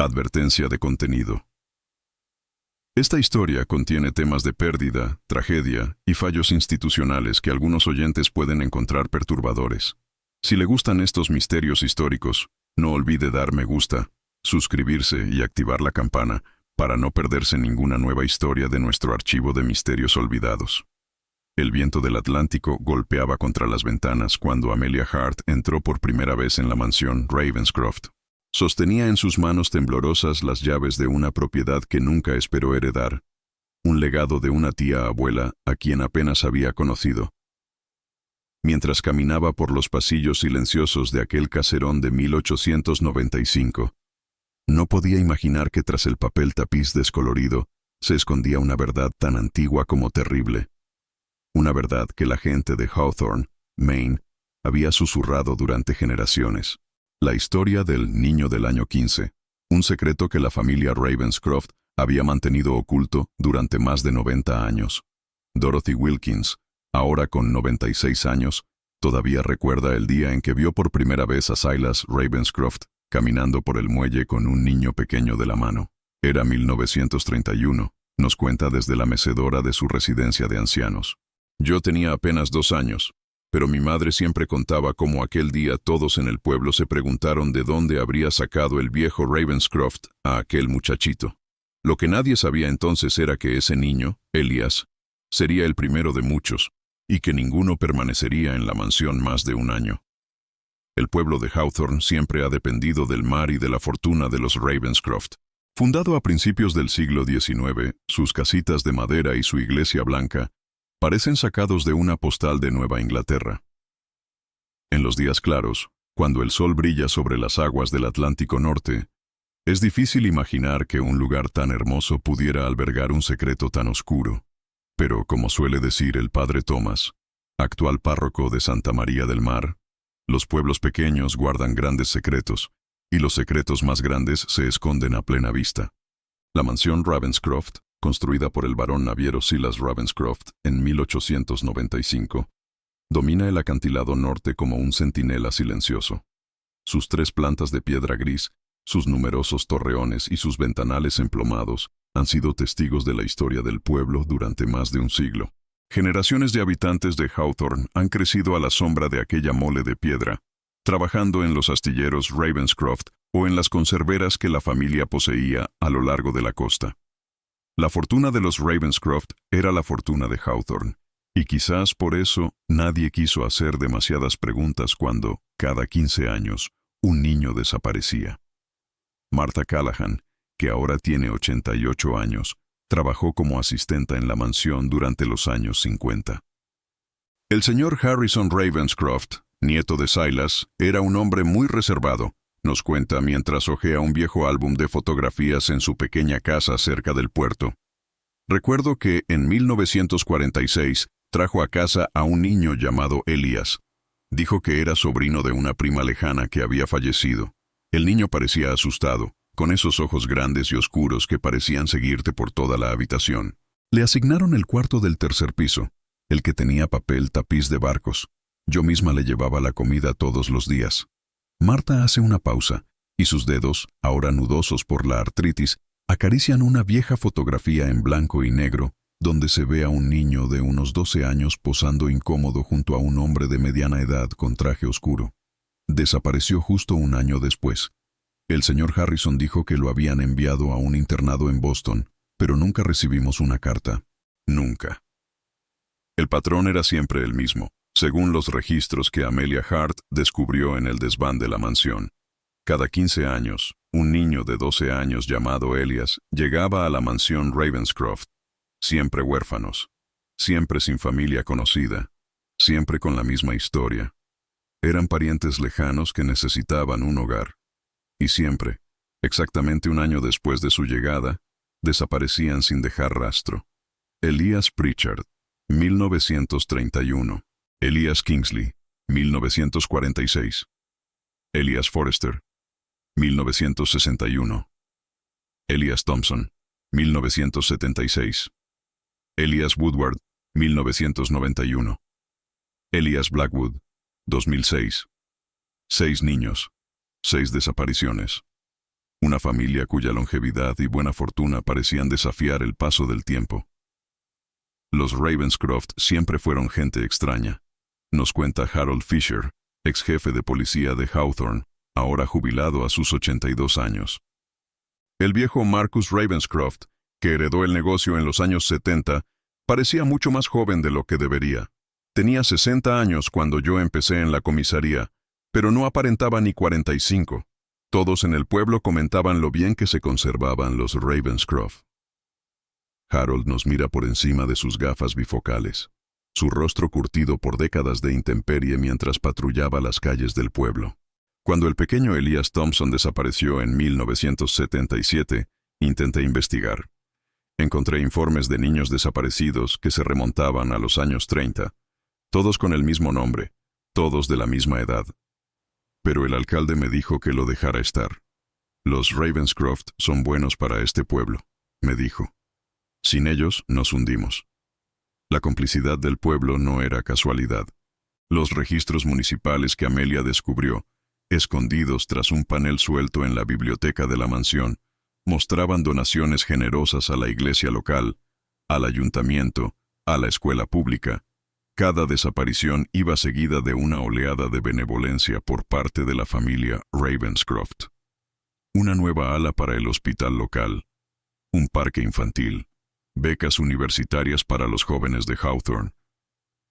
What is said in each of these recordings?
Advertencia de contenido. Esta historia contiene temas de pérdida, tragedia y fallos institucionales que algunos oyentes pueden encontrar perturbadores. Si le gustan estos misterios históricos, no olvide dar me gusta, suscribirse y activar la campana para no perderse ninguna nueva historia de nuestro archivo de misterios olvidados. El viento del Atlántico golpeaba contra las ventanas cuando Amelia Hart entró por primera vez en la mansión Ravenscroft. Sostenía en sus manos temblorosas las llaves de una propiedad que nunca esperó heredar, un legado de una tía abuela a quien apenas había conocido. Mientras caminaba por los pasillos silenciosos de aquel caserón de 1895, no podía imaginar que tras el papel tapiz descolorido se escondía una verdad tan antigua como terrible. Una verdad que la gente de Hawthorne, Maine, había susurrado durante generaciones. La historia del niño del año 15, un secreto que la familia Ravenscroft había mantenido oculto durante más de 90 años. Dorothy Wilkins, ahora con 96 años, todavía recuerda el día en que vio por primera vez a Silas Ravenscroft caminando por el muelle con un niño pequeño de la mano. Era 1931, nos cuenta desde la mecedora de su residencia de ancianos. Yo tenía apenas 2 años, pero mi madre siempre contaba cómo aquel día todos en el pueblo se preguntaron de dónde habría sacado el viejo Ravenscroft a aquel muchachito. Lo que nadie sabía entonces era que ese niño, Elias, sería el primero de muchos, y que ninguno permanecería en la mansión más de un año. El pueblo de Hawthorne siempre ha dependido del mar y de la fortuna de los Ravenscroft. Fundado a principios del siglo XIX, sus casitas de madera y su iglesia blanca parecen sacados de una postal de Nueva Inglaterra. En los días claros, cuando el sol brilla sobre las aguas del Atlántico Norte, es difícil imaginar que un lugar tan hermoso pudiera albergar un secreto tan oscuro. Pero, como suele decir el padre Thomas, actual párroco de Santa María del Mar, los pueblos pequeños guardan grandes secretos, y los secretos más grandes se esconden a plena vista. La mansión Ravenscroft, construida por el barón naviero Silas Ravenscroft en 1895, domina el acantilado norte como un centinela silencioso. Sus 3 plantas de piedra gris, sus numerosos torreones y sus ventanales emplomados han sido testigos de la historia del pueblo durante más de un siglo. Generaciones de habitantes de Hawthorne han crecido a la sombra de aquella mole de piedra, trabajando en los astilleros Ravenscroft o en las conserveras que la familia poseía a lo largo de la costa. La fortuna de los Ravenscroft era la fortuna de Hawthorne, y quizás por eso nadie quiso hacer demasiadas preguntas cuando, cada 15 años, un niño desaparecía. Martha Callahan, que ahora tiene 88 años, trabajó como asistenta en la mansión durante los años 50. El señor Harrison Ravenscroft, nieto de Silas, era un hombre muy reservado, nos cuenta mientras hojea un viejo álbum de fotografías en su pequeña casa cerca del puerto. Recuerdo que en 1946 trajo a casa a un niño llamado Elias. Dijo que era sobrino de una prima lejana que había fallecido. El niño parecía asustado, con esos ojos grandes y oscuros que parecían seguirte por toda la habitación. Le asignaron el cuarto del 3er piso, el que tenía papel tapiz de barcos. Yo misma le llevaba la comida todos los días. Marta hace una pausa, y sus dedos, ahora nudosos por la artritis, acarician una vieja fotografía en blanco y negro, donde se ve a un niño de unos 12 años posando incómodo junto a un hombre de mediana edad con traje oscuro. Desapareció justo un año después. El señor Harrison dijo que lo habían enviado a un internado en Boston, pero nunca recibimos una carta. Nunca. El patrón era siempre el mismo, según los registros que Amelia Hart descubrió en el desván de la mansión. Cada 15 años, un niño de 12 años llamado Elias llegaba a la mansión Ravenscroft, siempre huérfanos, siempre sin familia conocida, siempre con la misma historia. Eran parientes lejanos que necesitaban un hogar. Y siempre, exactamente un año después de su llegada, desaparecían sin dejar rastro. Elias Pritchard, 1931. Elias Kingsley, 1946. Elias Forrester, 1961. Elias Thompson, 1976. Elias Woodward, 1991. Elias Blackwood, 2006. 6 niños, 6 desapariciones. una familia cuya longevidad y buena fortuna parecían desafiar el paso del tiempo. Los Ravenscroft siempre fueron gente extraña, nos cuenta Harold Fisher, ex jefe de policía de Hawthorne, ahora jubilado a sus 82 años. El viejo Marcus Ravenscroft, que heredó el negocio en los años 70, parecía mucho más joven de lo que debería. Tenía 60 años cuando yo empecé en la comisaría, pero no aparentaba ni 45. Todos en el pueblo comentaban lo bien que se conservaban los Ravenscroft. Harold nos mira por encima de sus gafas bifocales, su rostro curtido por décadas de intemperie mientras patrullaba las calles del pueblo. Cuando el pequeño Elias Thompson desapareció en 1977, intenté investigar. Encontré informes de niños desaparecidos que se remontaban a los años 30, todos con el mismo nombre, todos de la misma edad. Pero el alcalde me dijo que lo dejara estar. Los Ravenscroft son buenos para este pueblo, me dijo. Sin ellos nos hundimos. La complicidad del pueblo no era casualidad. Los registros municipales que Amelia descubrió, escondidos tras un panel suelto en la biblioteca de la mansión, mostraban donaciones generosas a la iglesia local, al ayuntamiento, a la escuela pública. Cada desaparición iba seguida de una oleada de benevolencia por parte de la familia Ravenscroft. Una nueva ala para el hospital local, un parque infantil, becas universitarias para los jóvenes de Hawthorne.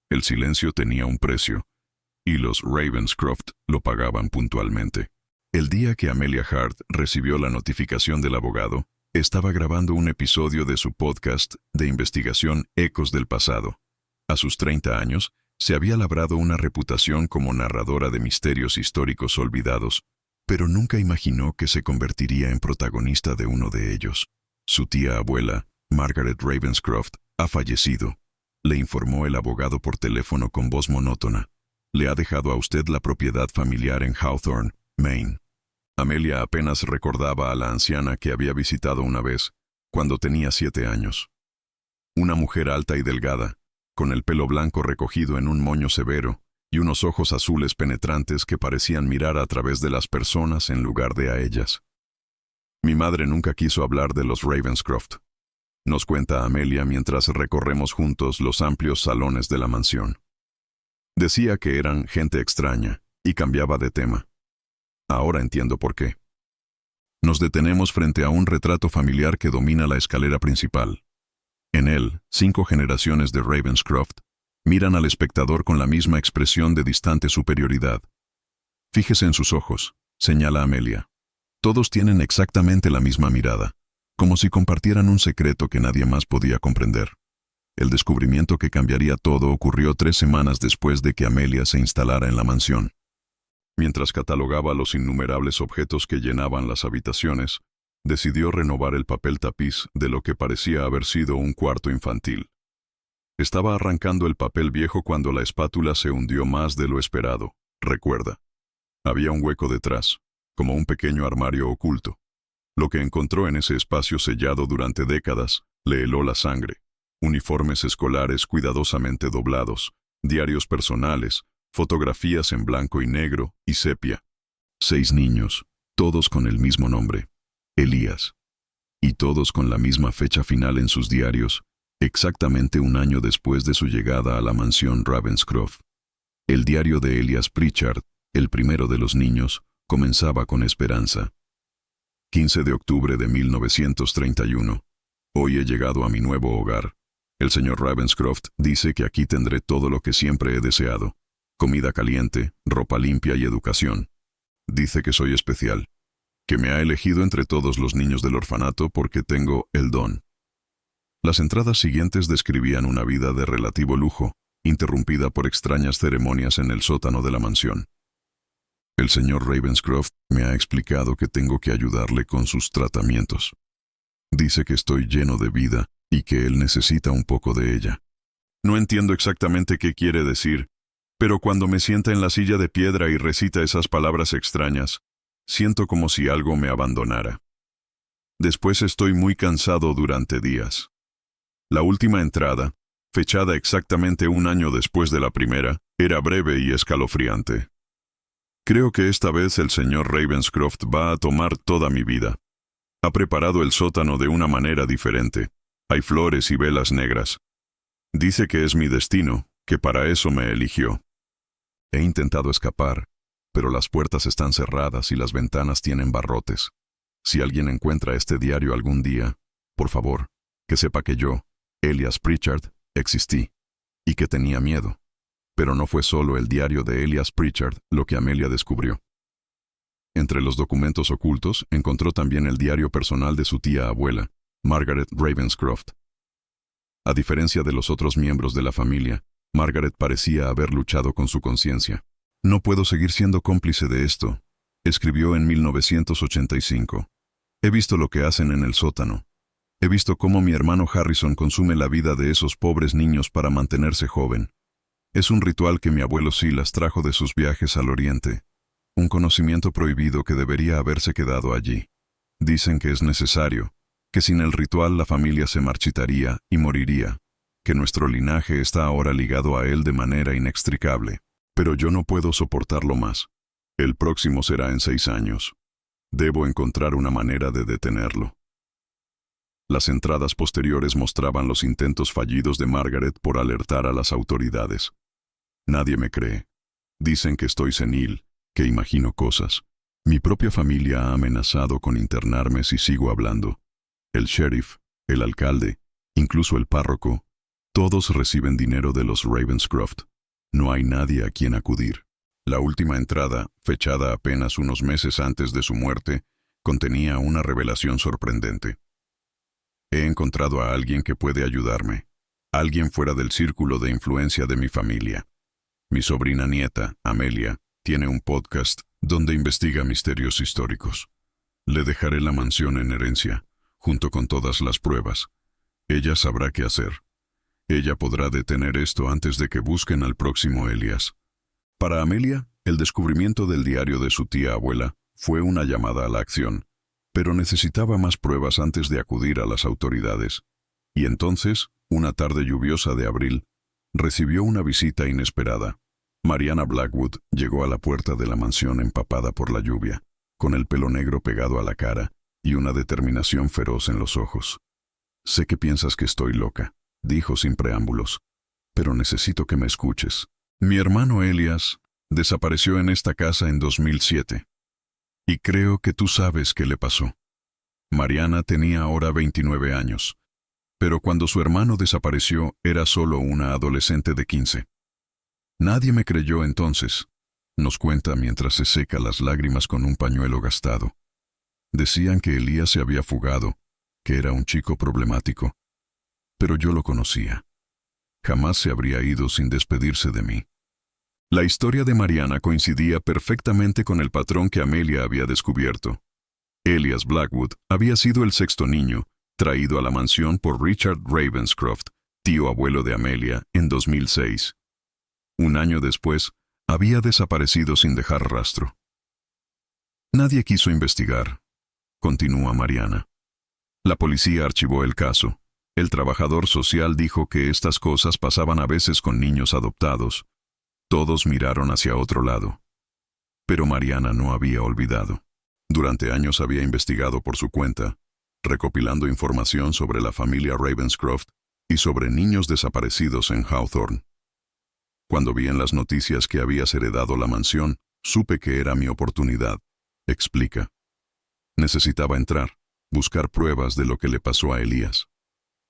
El silencio tenía un precio, y los Ravenscroft lo pagaban puntualmente. El día que Amelia Hart recibió la notificación del abogado, estaba grabando un episodio de su podcast de investigación Ecos del Pasado. A sus 30 años, se había labrado una reputación como narradora de misterios históricos olvidados, pero nunca imaginó que se convertiría en protagonista de uno de ellos. Su tía abuela, Margaret Ravenscroft, ha fallecido, le informó el abogado por teléfono con voz monótona. Le ha dejado a usted la propiedad familiar en Hawthorne, Maine. Amelia apenas recordaba a la anciana que había visitado una vez, cuando tenía 7 años. Una mujer alta y delgada, con el pelo blanco recogido en un moño severo y unos ojos azules penetrantes que parecían mirar a través de las personas en lugar de a ellas. Mi madre nunca quiso hablar de los Ravenscroft, nos cuenta Amelia mientras recorremos juntos los amplios salones de la mansión. Decía que eran gente extraña y cambiaba de tema. Ahora entiendo por qué. Nos detenemos frente a un retrato familiar que domina la escalera principal. En él, 5 generaciones de Ravenscroft miran al espectador con la misma expresión de distante superioridad. Fíjese en sus ojos, señala Amelia. Todos tienen exactamente la misma mirada, como si compartieran un secreto que nadie más podía comprender. El descubrimiento que cambiaría todo ocurrió 3 semanas después de que Amelia se instalara en la mansión. Mientras catalogaba los innumerables objetos que llenaban las habitaciones, decidió renovar el papel tapiz de lo que parecía haber sido un cuarto infantil. Estaba arrancando el papel viejo cuando la espátula se hundió más de lo esperado, recuerda. Había un hueco detrás, como un pequeño armario oculto. Lo que encontró en ese espacio sellado durante décadas le heló la sangre. Uniformes escolares cuidadosamente doblados, diarios personales, fotografías en blanco y negro y sepia. 6 niños, todos con el mismo nombre, Elías. Y todos con la misma fecha final en sus diarios, exactamente 1 año después de su llegada a la mansión Ravenscroft. El diario de Elias Pritchard, el primero de los niños, comenzaba con esperanza. 15 de octubre de 1931. Hoy he llegado a mi nuevo hogar. El señor Ravenscroft dice que aquí tendré todo lo que siempre he deseado. Comida caliente, ropa limpia y educación. Dice que soy especial, que me ha elegido entre todos los niños del orfanato porque tengo el don. Las entradas siguientes describían una vida de relativo lujo, interrumpida por extrañas ceremonias en el sótano de la mansión. El señor Ravenscroft me ha explicado que tengo que ayudarle con sus tratamientos. Dice que estoy lleno de vida y que él necesita un poco de ella. No entiendo exactamente qué quiere decir, pero cuando me sienta en la silla de piedra y recita esas palabras extrañas, siento como si algo me abandonara. Después estoy muy cansado durante días. La última entrada, fechada exactamente 1 año después de la primera, era breve y escalofriante. Creo que esta vez el señor Ravenscroft va a tomar toda mi vida. Ha preparado el sótano de una manera diferente. Hay flores y velas negras. Dice que es mi destino, que para eso me eligió. He intentado escapar, pero las puertas están cerradas y las ventanas tienen barrotes. Si alguien encuentra este diario algún día, por favor, que sepa que yo, Elias Pritchard, existí, y que tenía miedo. Pero no fue solo el diario de Elias Pritchard lo que Amelia descubrió. Entre los documentos ocultos encontró también el diario personal de su tía abuela, Margaret Ravenscroft. A diferencia de los otros miembros de la familia, Margaret parecía haber luchado con su conciencia. «No puedo seguir siendo cómplice de esto», escribió en 1985. «He visto lo que hacen en el sótano. He visto cómo mi hermano Harrison consume la vida de esos pobres niños para mantenerse joven. Es un ritual que mi abuelo Silas trajo de sus viajes al Oriente. Un conocimiento prohibido que debería haberse quedado allí. Dicen que es necesario, que sin el ritual la familia se marchitaría y moriría, que nuestro linaje está ahora ligado a él de manera inextricable. Pero yo no puedo soportarlo más. El próximo será en 6 años. Debo encontrar una manera de detenerlo». Las entradas posteriores mostraban los intentos fallidos de Margaret por alertar a las autoridades. «Nadie me cree. Dicen que estoy senil, que imagino cosas. Mi propia familia ha amenazado con internarme si sigo hablando. El sheriff, el alcalde, incluso el párroco, todos reciben dinero de los Ravenscroft. No hay nadie a quien acudir». La última entrada, fechada apenas unos meses antes de su muerte, contenía una revelación sorprendente. «He encontrado a alguien que puede ayudarme, alguien fuera del círculo de influencia de mi familia. Mi sobrina nieta, Amelia, tiene un podcast donde investiga misterios históricos. Le dejaré la mansión en herencia, junto con todas las pruebas. Ella sabrá qué hacer. Ella podrá detener esto antes de que busquen al próximo Elias». Para Amelia, el descubrimiento del diario de su tía abuela fue una llamada a la acción, pero necesitaba más pruebas antes de acudir a las autoridades. Y entonces, una tarde lluviosa de abril, recibió una visita inesperada. Mariana Blackwood llegó a la puerta de la mansión empapada por la lluvia, con el pelo negro pegado a la cara y una determinación feroz en los ojos. «Sé que piensas que estoy loca», dijo sin preámbulos, «pero necesito que me escuches. Mi hermano Elias desapareció en esta casa en 2007. Y creo que tú sabes qué le pasó». Mariana tenía ahora 29 años, pero cuando su hermano desapareció era solo una adolescente de 15. «Nadie me creyó entonces», nos cuenta mientras se seca las lágrimas con un pañuelo gastado. «Decían que Elías se había fugado, que era un chico problemático. Pero yo lo conocía. Jamás se habría ido sin despedirse de mí». La historia de Mariana coincidía perfectamente con el patrón que Amelia había descubierto. Elias Blackwood había sido el 6º niño, traído a la mansión por Richard Ravenscroft, tío abuelo de Amelia, en 2006. Un año después, había desaparecido sin dejar rastro. «Nadie quiso investigar», continúa Mariana. «La policía archivó el caso. El trabajador social dijo que estas cosas pasaban a veces con niños adoptados. Todos miraron hacia otro lado. Pero Mariana no había olvidado. Durante años había investigado por su cuenta, recopilando información sobre la familia Ravenscroft y sobre niños desaparecidos en Hawthorne. Cuando vi en las noticias que habías heredado la mansión, supe que era mi oportunidad», explica. «Necesitaba entrar, buscar pruebas de lo que le pasó a Elías».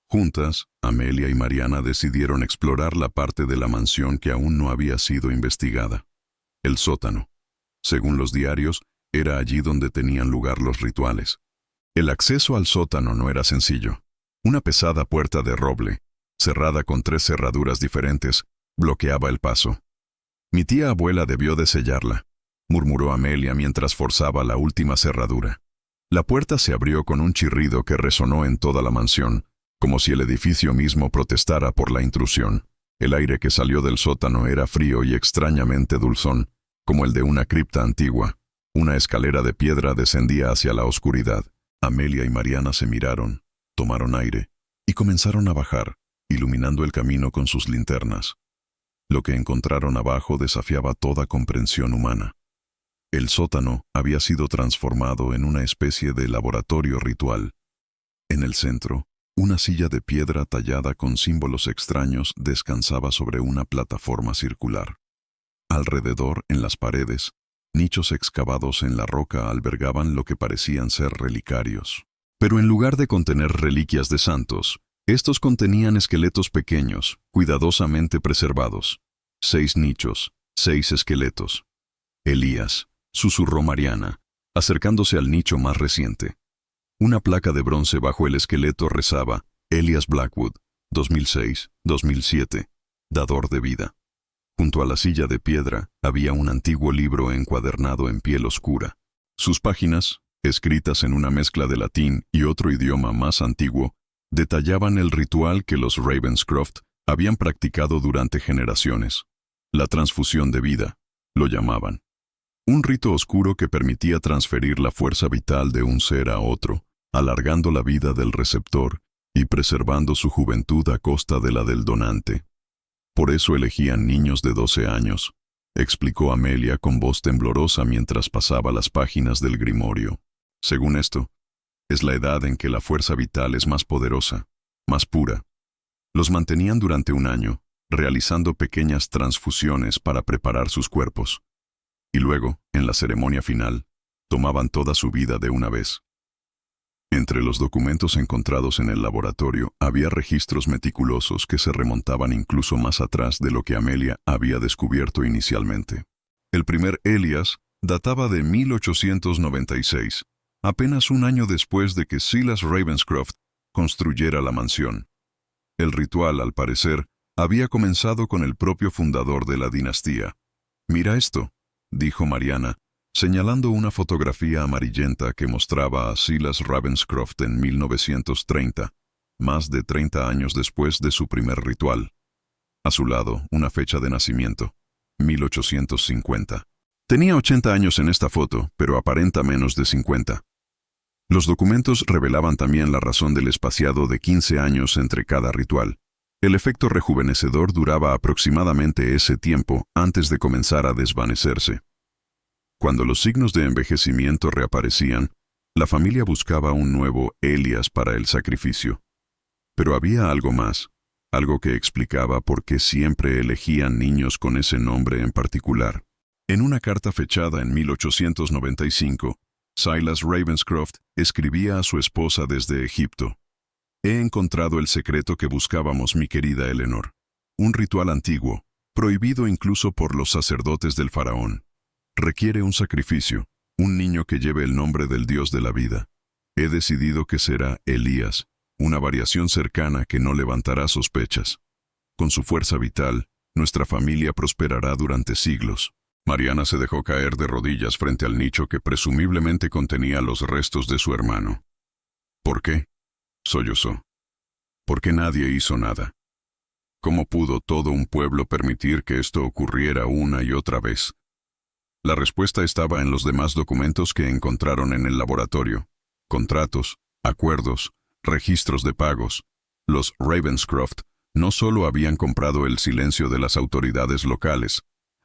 Juntas, Amelia y Mariana decidieron explorar la parte de la mansión que aún no había sido investigada. El sótano. Según los diarios, era allí donde tenían lugar los rituales. El acceso al sótano no era sencillo. Una pesada puerta de roble, cerrada con 3 cerraduras diferentes, bloqueaba el paso. «Mi tía abuela debió de sellarla», murmuró Amelia mientras forzaba la última cerradura. La puerta se abrió con un chirrido que resonó en toda la mansión, como si el edificio mismo protestara por la intrusión. El aire que salió del sótano era frío y extrañamente dulzón, como el de una cripta antigua. Una escalera de piedra descendía hacia la oscuridad. Amelia y Mariana se miraron, tomaron aire, y comenzaron a bajar, iluminando el camino con sus linternas. Lo que encontraron abajo desafiaba toda comprensión humana. El sótano había sido transformado en una especie de laboratorio ritual. En el centro, una silla de piedra tallada con símbolos extraños descansaba sobre una plataforma circular. Alrededor, en las paredes, nichos excavados en la roca albergaban lo que parecían ser relicarios. Pero en lugar de contener reliquias de santos, estos contenían esqueletos pequeños, cuidadosamente preservados. 6 nichos, 6 esqueletos. Elías, susurró Mariana, acercándose al nicho más reciente. Una placa de bronce bajo el esqueleto rezaba, Elias Blackwood, 2006-2007, dador de vida. Junto a la silla de piedra había un antiguo libro encuadernado en piel oscura. Sus páginas, escritas en una mezcla de latín y otro idioma más antiguo, detallaban el ritual que los Ravenscroft habían practicado durante generaciones. La transfusión de vida, lo llamaban. Un rito oscuro que permitía transferir la fuerza vital de un ser a otro, alargando la vida del receptor y preservando su juventud a costa de la del donante. Por eso elegían niños de 12 años, explicó Amelia con voz temblorosa mientras pasaba las páginas del grimorio. Según esto, es la edad en que la fuerza vital es más poderosa, más pura. Los mantenían durante un año, realizando pequeñas transfusiones para preparar sus cuerpos. Y luego, en la ceremonia final, tomaban toda su vida de una vez. Entre los documentos encontrados en el laboratorio había registros meticulosos que se remontaban incluso más atrás de lo que Amelia había descubierto inicialmente. El primer Elias databa de 1896, apenas un año después de que Silas Ravenscroft construyera la mansión. El ritual, al parecer, había comenzado con el propio fundador de la dinastía. «Mira esto», dijo Mariana, señalando una fotografía amarillenta que mostraba a Silas Ravenscroft en 1930, más de 30 años después de su primer ritual. A su lado, una fecha de nacimiento, 1850. Tenía 80 años en esta foto, pero aparenta menos de 50. Los documentos revelaban también la razón del espaciado de 15 años entre cada ritual. El efecto rejuvenecedor duraba aproximadamente ese tiempo antes de comenzar a desvanecerse. Cuando los signos de envejecimiento reaparecían, la familia buscaba un nuevo Elias para el sacrificio. Pero había algo más, algo que explicaba por qué siempre elegían niños con ese nombre en particular. En una carta fechada en 1895, Silas Ravenscroft escribía a su esposa desde Egipto: «He encontrado el secreto que buscábamos, mi querida Eleanor. Un ritual antiguo, prohibido incluso por los sacerdotes del faraón. Requiere un sacrificio, un niño que lleve el nombre del Dios de la vida. He decidido que será Elías, una variación cercana que no levantará sospechas. Con su fuerza vital, nuestra familia prosperará durante siglos». Mariana se dejó caer de rodillas frente al nicho que presumiblemente contenía los restos de su hermano. «¿Por qué?», sollozó. «¿Por qué nadie hizo nada? ¿Cómo pudo todo un pueblo permitir que esto ocurriera una y otra vez?». La respuesta estaba en los demás documentos que encontraron en el laboratorio. Contratos, acuerdos, registros de pagos. Los Ravenscroft no solo habían comprado el silencio de las autoridades locales,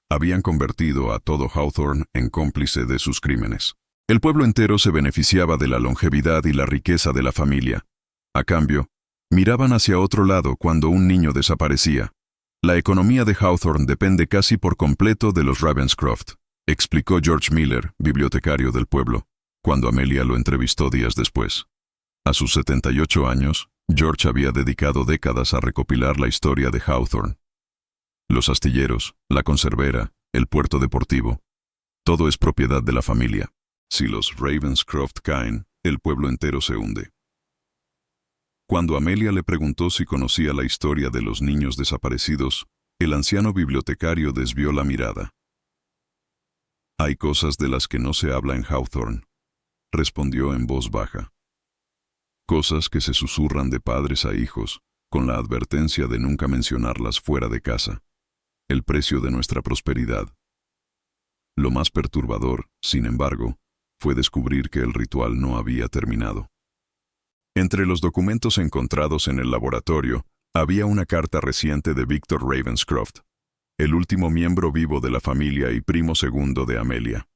habían convertido a todo Hawthorne en cómplice de sus crímenes. El pueblo entero se beneficiaba de la longevidad y la riqueza de la familia. A cambio, miraban hacia otro lado cuando un niño desaparecía. «La economía de Hawthorne depende casi por completo de los Ravenscroft», explicó George Miller, bibliotecario del pueblo, cuando Amelia lo entrevistó días después. A sus 78 años, George había dedicado décadas a recopilar la historia de Hawthorne. Los astilleros, la conservera, el puerto deportivo, todo es propiedad de la familia. Si los Ravenscroft caen, el pueblo entero se hunde. Cuando Amelia le preguntó si conocía la historia de los niños desaparecidos, el anciano bibliotecario desvió la mirada. «Hay cosas de las que no se habla en Hawthorne», respondió en voz baja. «Cosas que se susurran de padres a hijos, con la advertencia de nunca mencionarlas fuera de casa. El precio de nuestra prosperidad». Lo más perturbador, sin embargo, fue descubrir que el ritual no había terminado. Entre los documentos encontrados en el laboratorio, había una carta reciente de Victor Ravenscroft, el último miembro vivo de la familia y primo segundo de Amelia.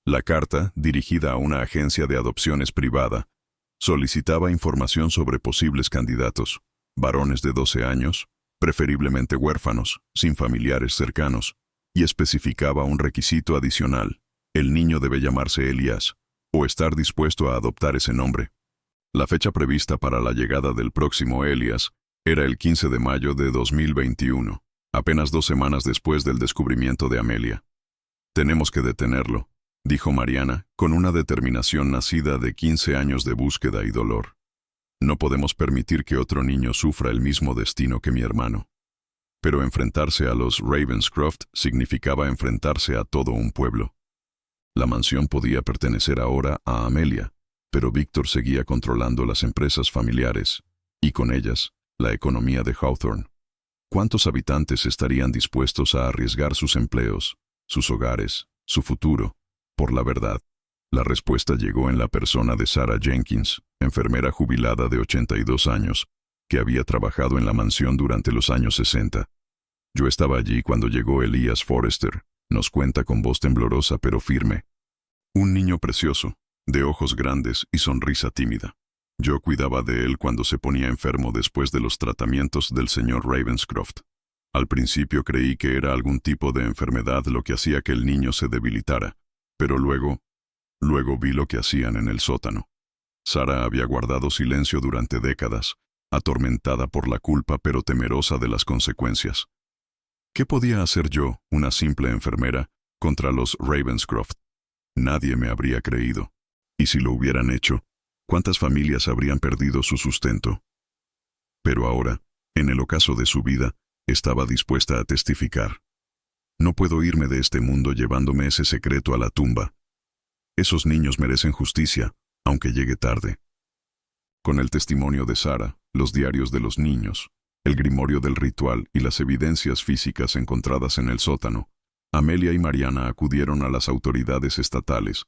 La carta, dirigida a una agencia de adopciones privada, solicitaba información sobre posibles candidatos, varones de 12 años, preferiblemente huérfanos, sin familiares cercanos, y especificaba un requisito adicional: el niño debe llamarse Elias, o estar dispuesto a adoptar ese nombre. La fecha prevista para la llegada del próximo Elias era el 15 de mayo de 2021, apenas 2 semanas después del descubrimiento de Amelia. «Tenemos que detenerlo», dijo Mariana, con una determinación nacida de 15 años de búsqueda y dolor. «No podemos permitir que otro niño sufra el mismo destino que mi hermano». Pero enfrentarse a los Ravenscroft significaba enfrentarse a todo un pueblo. La mansión podía pertenecer ahora a Amelia, pero Víctor seguía controlando las empresas familiares, y con ellas, la economía de Hawthorne. ¿Cuántos habitantes estarían dispuestos a arriesgar sus empleos, sus hogares, su futuro, por la verdad? La respuesta llegó en la persona de Sarah Jenkins, enfermera jubilada de 82 años, que había trabajado en la mansión durante los años 60. «Yo estaba allí cuando llegó Elias Forrester», nos cuenta con voz temblorosa pero firme. «Un niño precioso, de ojos grandes y sonrisa tímida. Yo cuidaba de él cuando se ponía enfermo después de los tratamientos del señor Ravenscroft. Al principio creí que era algún tipo de enfermedad lo que hacía que el niño se debilitara, pero luego vi lo que hacían en el sótano». Sarah había guardado silencio durante décadas, atormentada por la culpa pero temerosa de las consecuencias. ¿Qué podía hacer yo, una simple enfermera, contra los Ravenscroft? Nadie me habría creído. Y si lo hubieran hecho, ¿cuántas familias habrían perdido su sustento? Pero ahora, en el ocaso de su vida, estaba dispuesta a testificar. No puedo irme de este mundo llevándome ese secreto a la tumba. Esos niños merecen justicia, aunque llegue tarde. Con el testimonio de Sarah, los diarios de los niños, el grimorio del ritual y las evidencias físicas encontradas en el sótano, Amelia y Mariana acudieron a las autoridades estatales,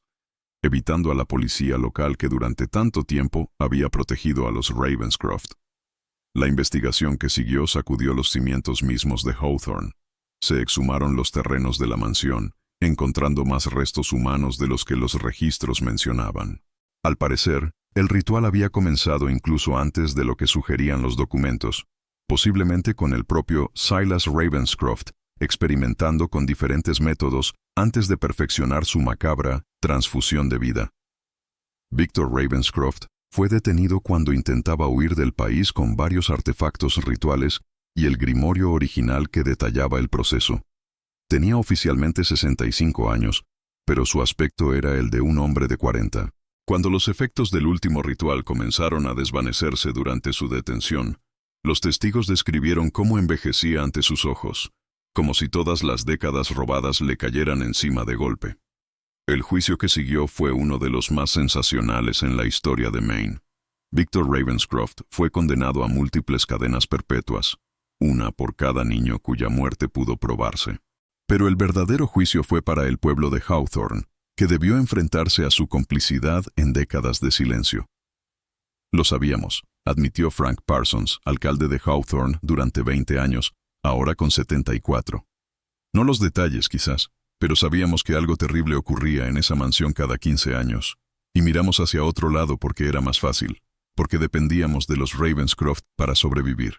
evitando a la policía local que durante tanto tiempo había protegido a los Ravenscroft. La investigación que siguió sacudió los cimientos mismos de Hawthorne. Se exhumaron los terrenos de la mansión, encontrando más restos humanos de los que los registros mencionaban. Al parecer, el ritual había comenzado incluso antes de lo que sugerían los documentos, posiblemente con el propio Silas Ravenscroft, experimentando con diferentes métodos antes de perfeccionar su macabra transfusión de vida. Victor Ravenscroft fue detenido cuando intentaba huir del país con varios artefactos rituales y el grimorio original que detallaba el proceso. Tenía oficialmente 65 años, pero su aspecto era el de un hombre de 40. Cuando los efectos del último ritual comenzaron a desvanecerse durante su detención, los testigos describieron cómo envejecía ante sus ojos, como si todas las décadas robadas le cayeran encima de golpe. El juicio que siguió fue uno de los más sensacionales en la historia de Maine. Victor Ravenscroft fue condenado a múltiples cadenas perpetuas, una por cada niño cuya muerte pudo probarse. Pero el verdadero juicio fue para el pueblo de Hawthorne, que debió enfrentarse a su complicidad en décadas de silencio. «Lo sabíamos», admitió Frank Parsons, alcalde de Hawthorne durante 20 años, ahora con 74. «No los detalles, quizás, pero sabíamos que algo terrible ocurría en esa mansión cada 15 años, y miramos hacia otro lado porque era más fácil, porque dependíamos de los Ravenscroft para sobrevivir».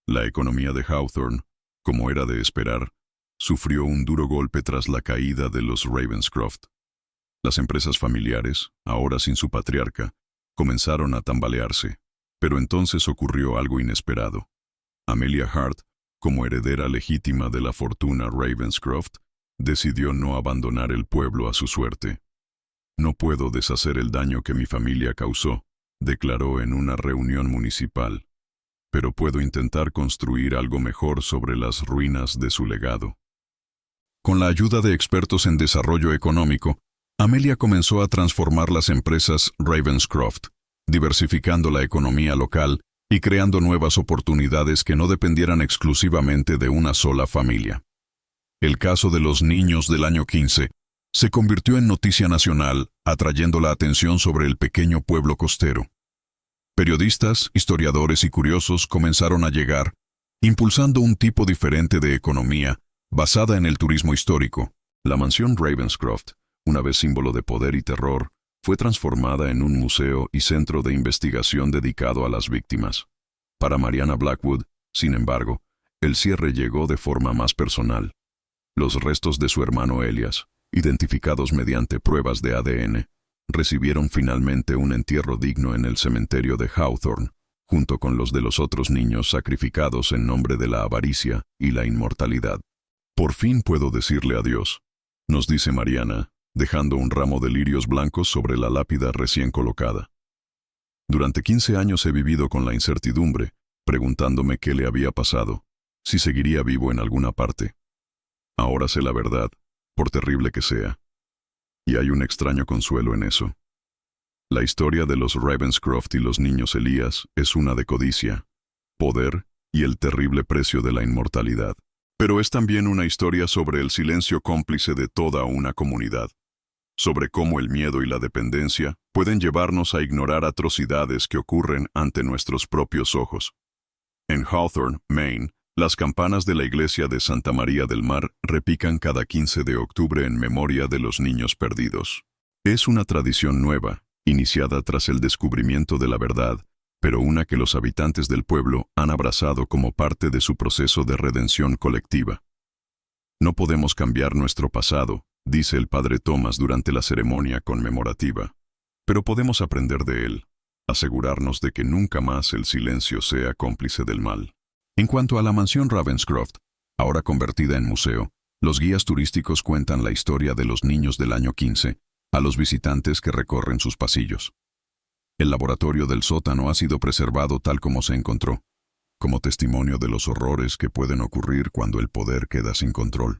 La economía de Hawthorne, como era de esperar, sufrió un duro golpe tras la caída de los Ravenscroft. Las empresas familiares, ahora sin su patriarca, comenzaron a tambalearse, pero entonces ocurrió algo inesperado. Amelia Hart, como heredera legítima de la fortuna Ravenscroft, decidió no abandonar el pueblo a su suerte. «No puedo deshacer el daño que mi familia causó», declaró en una reunión municipal, «pero puedo intentar construir algo mejor sobre las ruinas de su legado». Con la ayuda de expertos en desarrollo económico, Amelia comenzó a transformar las empresas Ravenscroft, diversificando la economía local y creando nuevas oportunidades que no dependieran exclusivamente de una sola familia. El caso de los niños del año 15 se convirtió en noticia nacional, atrayendo la atención sobre el pequeño pueblo costero. Periodistas, historiadores y curiosos comenzaron a llegar, impulsando un tipo diferente de economía basada en el turismo histórico. La mansión Ravenscroft, una vez símbolo de poder y terror, fue transformada en un museo y centro de investigación dedicado a las víctimas. Para Mariana Blackwood, sin embargo, el cierre llegó de forma más personal. Los restos de su hermano Elias, identificados mediante pruebas de ADN, recibieron finalmente un entierro digno en el cementerio de Hawthorne, junto con los de los otros niños sacrificados en nombre de la avaricia y la inmortalidad. «Por fin puedo decirle adiós», nos dice Mariana, dejando un ramo de lirios blancos sobre la lápida recién colocada. «Durante 15 años he vivido con la incertidumbre, preguntándome qué le había pasado, si seguiría vivo en alguna parte. Ahora sé la verdad, por terrible que sea. Y hay un extraño consuelo en eso. La historia de los Ravenscroft y los niños Elías es una de codicia, poder y el terrible precio de la inmortalidad. Pero es también una historia sobre el silencio cómplice de toda una comunidad, sobre cómo el miedo y la dependencia pueden llevarnos a ignorar atrocidades que ocurren ante nuestros propios ojos. En Hawthorne, Maine, las campanas de la iglesia de Santa María del Mar repican cada 15 de octubre en memoria de los niños perdidos. Es una tradición nueva, iniciada tras el descubrimiento de la verdad, pero una que los habitantes del pueblo han abrazado como parte de su proceso de redención colectiva. No podemos cambiar nuestro pasado, dice el padre Thomas durante la ceremonia conmemorativa, pero podemos aprender de él, asegurarnos de que nunca más el silencio sea cómplice del mal. En cuanto a la mansión Ravenscroft, ahora convertida en museo, los guías turísticos cuentan la historia de los niños del año 15 a los visitantes que recorren sus pasillos. El laboratorio del sótano ha sido preservado tal como se encontró, como testimonio de los horrores que pueden ocurrir cuando el poder queda sin control.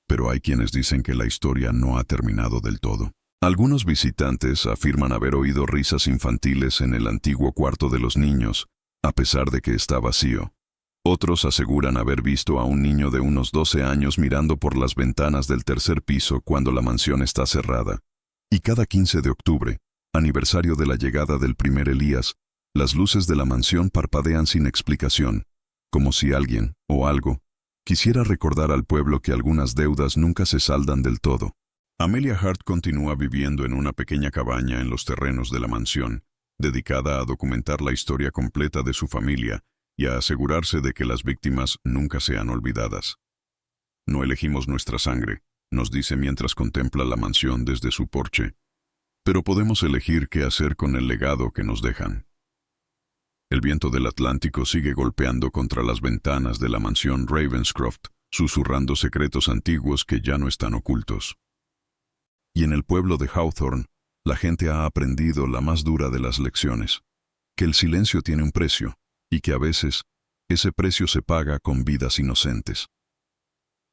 Pero hay quienes dicen que la historia no ha terminado del todo. Algunos visitantes afirman haber oído risas infantiles en el antiguo cuarto de los niños, a pesar de que está vacío. Otros aseguran haber visto a un niño de unos 12 años mirando por las ventanas del tercer piso cuando la mansión está cerrada. Y cada 15 de octubre, aniversario de la llegada del primer Elías, las luces de la mansión parpadean sin explicación, como si alguien, o algo, quisiera recordar al pueblo que algunas deudas nunca se saldan del todo. Amelia Hart continúa viviendo en una pequeña cabaña en los terrenos de la mansión, dedicada a documentar la historia completa de su familia y a asegurarse de que las víctimas nunca sean olvidadas. «No elegimos nuestra sangre», nos dice mientras contempla la mansión desde su porche, «pero podemos elegir qué hacer con el legado que nos dejan». El viento del Atlántico sigue golpeando contra las ventanas de la mansión Ravenscroft, susurrando secretos antiguos que ya no están ocultos. Y en el pueblo de Hawthorne, la gente ha aprendido la más dura de las lecciones, que el silencio tiene un precio, y que a veces, ese precio se paga con vidas inocentes.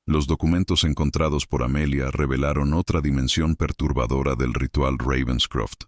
Los documentos encontrados por Amelia revelaron otra dimensión perturbadora del ritual Ravenscroft.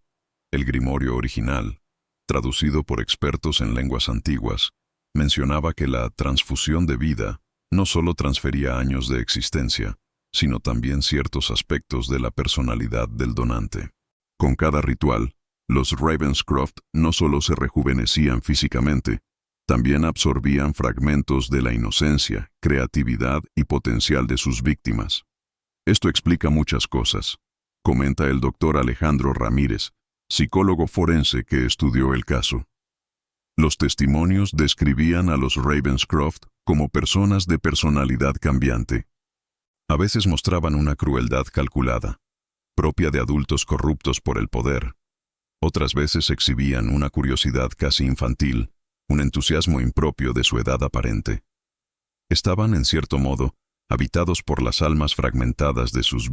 El grimorio original, traducido por expertos en lenguas antiguas, mencionaba que la transfusión de vida no solo transfería años de existencia, sino también ciertos aspectos de la personalidad del donante. Con cada ritual, los Ravenscroft no solo se rejuvenecían físicamente, también absorbían fragmentos de la inocencia, creatividad y potencial de sus víctimas. Esto explica muchas cosas, comenta el doctor Alejandro Ramírez, psicólogo forense que estudió el caso. Los testimonios describían a los Ravenscroft como personas de personalidad cambiante. A veces mostraban una crueldad calculada, propia de adultos corruptos por el poder. Otras veces exhibían una curiosidad casi infantil, un entusiasmo impropio de su edad aparente. Estaban, en cierto modo, habitados por las almas fragmentadas de sus